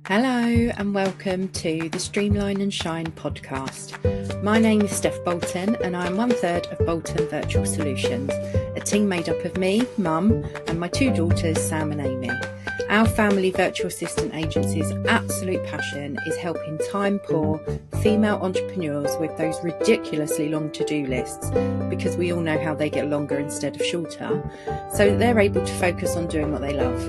Hello and welcome to the Streamline and Shine podcast. My name is Steff Bolton and I am 1/3 of Bolton Virtual Solutions, a team made up of me, Mum, and my two daughters, Sam and Amy. Our family virtual assistant agency's absolute passion is helping time-poor female entrepreneurs with those ridiculously long to-do lists, because we all know how they get longer instead of shorter, so that they're able to focus on doing what they love.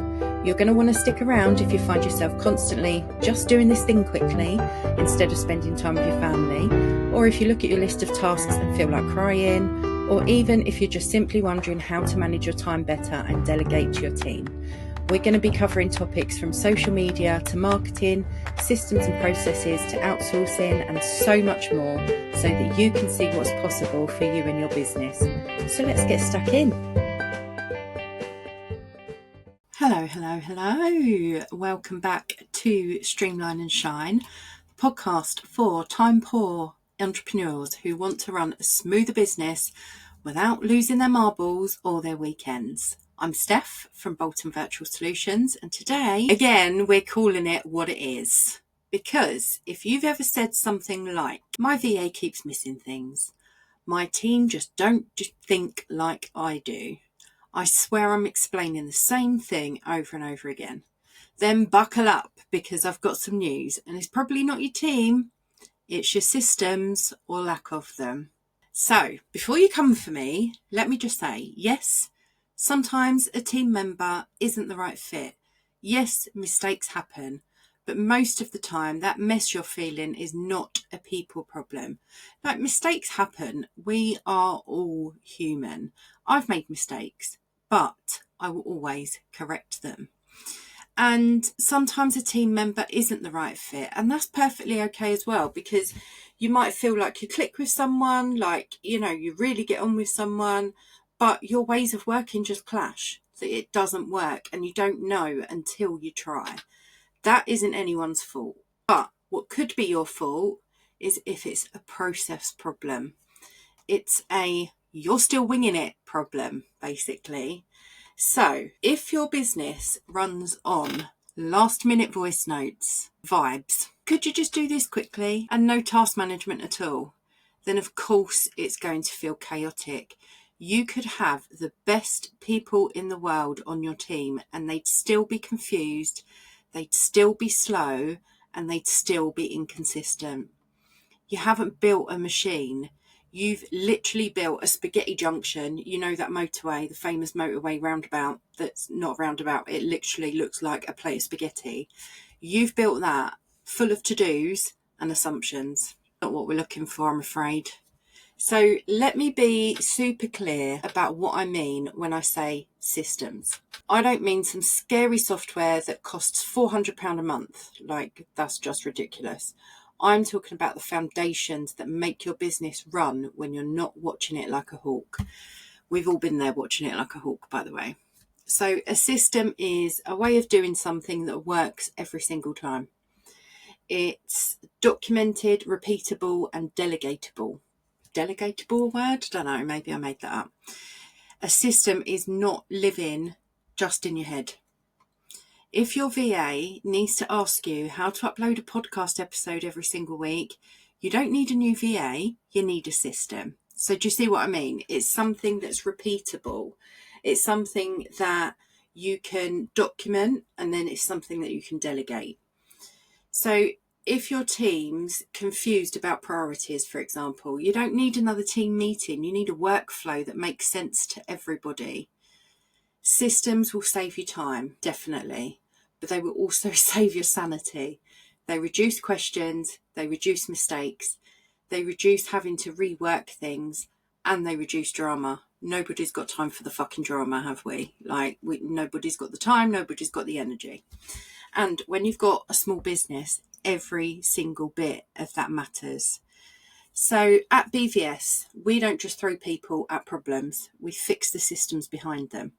You're going to want to stick around if you find yourself constantly just doing this thing quickly instead of spending time with your family, or if you look at your list of tasks and feel like crying, or even if you're just simply wondering how to manage your time better and delegate to your team. We're going to be covering topics from social media to marketing, systems and processes to outsourcing and so much more, so that you can see what's possible for you and your business. So let's get stuck in. Hello. Welcome back to Streamline and Shine, the podcast for time-poor entrepreneurs who want to run a smoother business without losing their marbles or their weekends. I'm Steff from Bolton Virtual Solutions, and today, again, we're calling it what it is. Because if you've ever said something like, my VA keeps missing things, my team just don't think like I do, I swear I'm explaining the same thing over and over again, then buckle up, because I've got some news, and it's probably not your team, it's your systems or lack of them. So before you come for me, let me just say, yes, sometimes a team member isn't the right fit. Yes, mistakes happen, but most of the time that mess you're feeling is not a people problem. Like, mistakes happen. We are all human. I've made mistakes, but I will always correct them. And sometimes a team member isn't the right fit, and that's perfectly okay as well, because you might feel like you click with someone, like, you really get on with someone, but your ways of working just clash. So it doesn't work, and you don't know until you try. That isn't anyone's fault. But what could be your fault is if it's a process problem. It's you're still winging it problem, basically. So if your business runs on last minute voice notes, vibes, could you just do this quickly, and no task management at all, then of course it's going to feel chaotic. You could have the best people in the world on your team and they'd still be confused, they'd still be slow, and they'd still be inconsistent. You haven't built a machine. You've literally built a spaghetti junction. You know that motorway, the famous motorway roundabout that's not roundabout. It literally looks like a plate of spaghetti. You've built that full of to-dos and assumptions. Not what we're looking for, I'm afraid. So let me be super clear about what I mean when I say systems. I don't mean some scary software that costs £400 a month. Like, that's just ridiculous. I'm talking about the foundations that make your business run when you're not watching it like a hawk. We've all been there watching it like a hawk, by the way. So a system is a way of doing something that works every single time. It's documented, repeatable, and delegatable. Delegatable a word? Don't know, maybe I made that up. A system is not living just in your head. If your VA needs to ask you how to upload a podcast episode every single week, you don't need a new VA, you need a system. So do you see what I mean? It's something that's repeatable. It's something that you can document, and then it's something that you can delegate. So if your team's confused about priorities, for example, you don't need another team meeting. You need a workflow that makes sense to everybody. Systems will save you time, definitely, but they will also save your sanity. They reduce questions, they reduce mistakes, they reduce having to rework things, and they reduce drama. Nobody's got time for the fucking drama, have we? Nobody's got the time, nobody's got the energy. And when you've got a small business, every single bit of that matters. So at BVS, we don't just throw people at problems, we fix the systems behind them.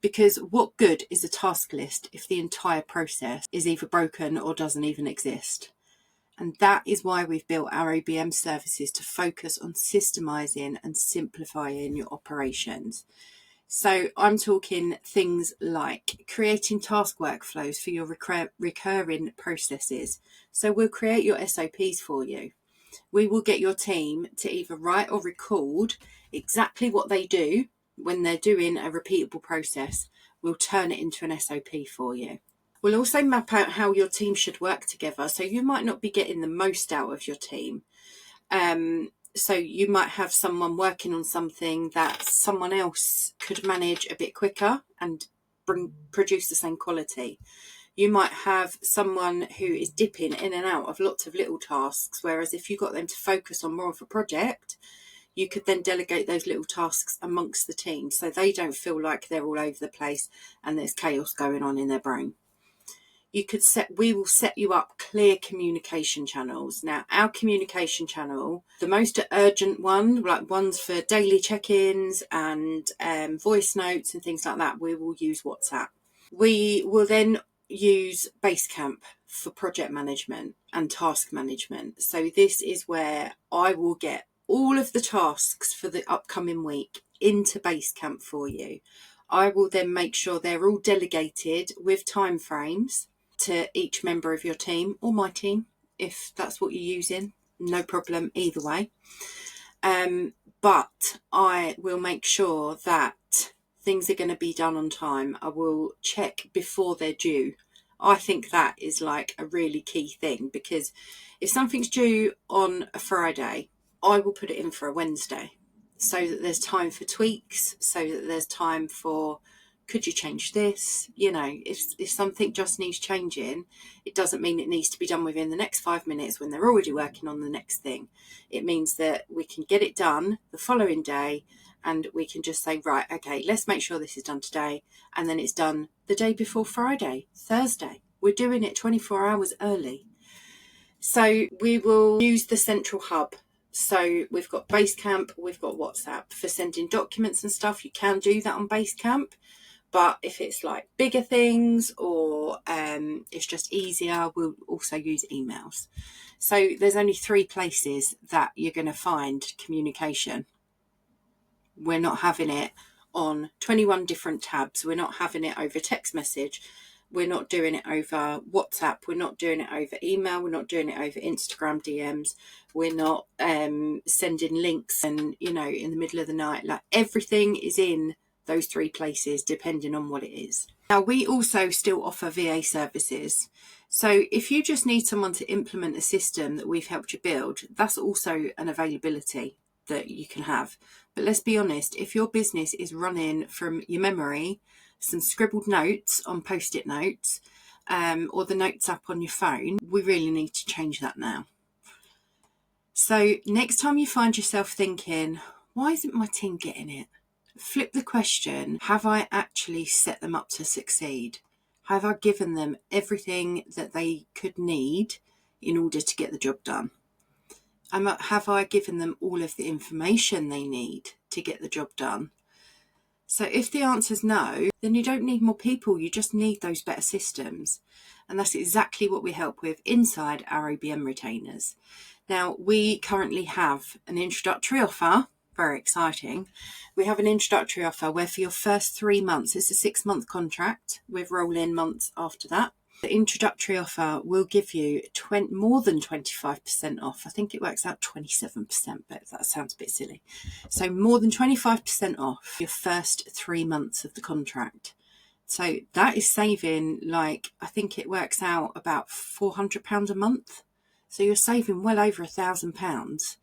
Because what good is a task list if the entire process is either broken or doesn't even exist? And that is why we've built our OBM services, to focus on systemizing and simplifying your operations. So I'm talking things like creating task workflows for your recurring processes. So we'll create your SOPs for you. We will get your team to either write or record exactly what they do when they're doing a repeatable process. We'll turn it into an SOP for you. We'll also map out how your team should work together. So you might not be getting the most out of your team. So you might have someone working on something that someone else could manage a bit quicker and produce the same quality. You might have someone who is dipping in and out of lots of little tasks, whereas if you got them to focus on more of a project, you could then delegate those little tasks amongst the team so they don't feel like they're all over the place and there's chaos going on in their brain. We will set you up clear communication channels. Now, our communication channel, the most urgent one, like ones for daily check-ins and voice notes and things like that, we will use WhatsApp. We will then use Basecamp for project management and task management. So this is where I will get all of the tasks for the upcoming week into Basecamp for you. I will then make sure they're all delegated with timeframes to each member of your team or my team, if that's what you're using. No problem either way. But I will make sure that things are going to be done on time. I will check before they're due. I think that is like a really key thing, because if something's due on a Friday, I will put it in for a Wednesday so that there's time for tweaks, so that there's time for, could you change this? You know, if something just needs changing, it doesn't mean it needs to be done within the next 5 minutes when they're already working on the next thing. It means that we can get it done the following day, and we can just say, right, okay, let's make sure this is done today. And then it's done the day before Friday, Thursday. We're doing it 24 hours early. So we will use the central hub. So we've got Basecamp, we've got WhatsApp for sending documents and stuff. You can do that on Basecamp. But if it's like bigger things or it's just easier, we'll also use emails. So there's only 3 places that you're going to find communication. We're not having it on 21 different tabs. We're not having it over text message. We're not doing it over WhatsApp. We're not doing it over email. We're not doing it over Instagram DMs. We're not sending links and, you know, in the middle of the night. Like, everything is in those 3 places, depending on what it is. Now, we also still offer VA services. So if you just need someone to implement a system that we've helped you build, that's also an availability that you can have. But let's be honest, if your business is running from your memory, some scribbled notes on post-it notes, or the notes app on your phone, we really need to change that now. So next time you find yourself thinking, why isn't my team getting it? Flip the question, have I actually set them up to succeed? Have I given them everything that they could need in order to get the job done? Have I given them all of the information they need to get the job done? So if the answer is no, then you don't need more people, you just need those better systems. And that's exactly what we help with inside our OBM retainers. Now, we currently have an introductory offer. Very exciting. We have an introductory offer where for your first 3 months, it's a 6-month contract with roll-in months after that. The introductory offer will give you more than 25% off. I think it works out 27%, but that sounds a bit silly. So more than 25% off your first 3 months of the contract. So that is saving, like, I think it works out about £400 a month. So you're saving well over £1,000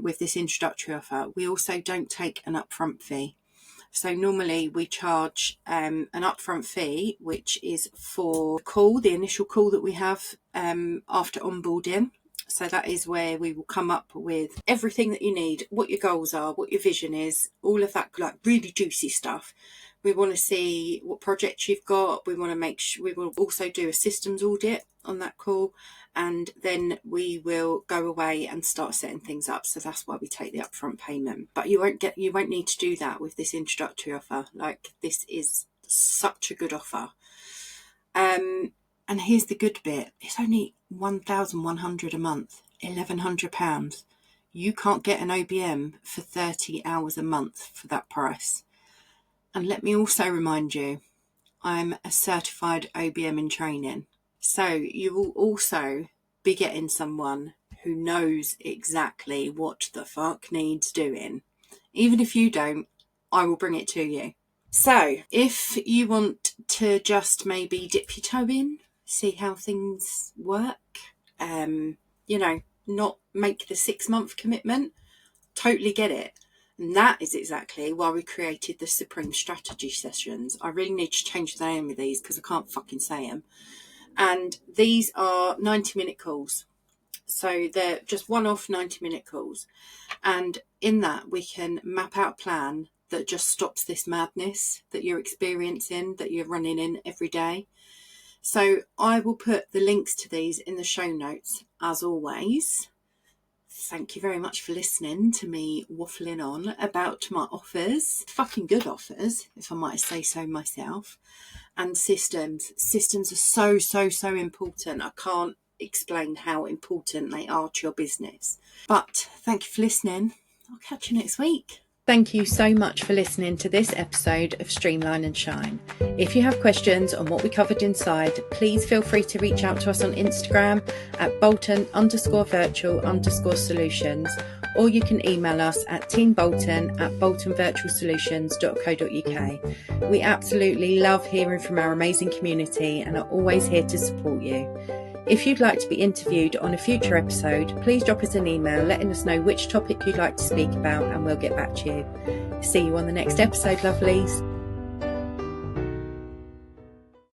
with this introductory offer. We also don't take an upfront fee. So normally we charge an upfront fee, which is for the initial call that we have after onboarding. So that is where we will come up with everything that you need, what your goals are, what your vision is, all of that, like, really juicy stuff. We want to see what projects you've got. We want to make sure, we will also do a systems audit on that call, and then we will go away and start setting things up. So that's why we take the upfront payment. But you won't need to do that with this introductory offer. Like, this is such a good offer. And here's the good bit. It's only £1,100 a month, £1,100. You can't get an OBM for 30 hours a month for that price. And let me also remind you, I'm a certified OBM in training. So you will also be getting someone who knows exactly what the fuck needs doing. Even if you don't, I will bring it to you. So if you want to just maybe dip your toe in, see how things work, not make the 6-month commitment, totally get it. And that is exactly why we created the Supreme Strategy Sessions. I really need to change the name of these because I can't fucking say them. And these are 90-minute calls. So they're just one-off 90-minute calls. And in that, we can map out a plan that just stops this madness that you're experiencing, that you're running in every day. So I will put the links to these in the show notes, as always. Thank you very much for listening to me waffling on about my offers. Fucking good offers, if I might say so myself. And systems. Systems are so important. I can't explain how important they are to your business. But thank you for listening. I'll catch you next week. Thank you so much for listening to this episode of Streamline and Shine. If you have questions on what we covered inside, please feel free to reach out to us on Instagram at Bolton_virtual_solutions, or you can email us at teambolton@boltonvirtualsolutions.co.uk. We absolutely love hearing from our amazing community and are always here to support you. If you'd like to be interviewed on a future episode, please drop us an email letting us know which topic you'd like to speak about and we'll get back to you. See you on the next episode, lovelies.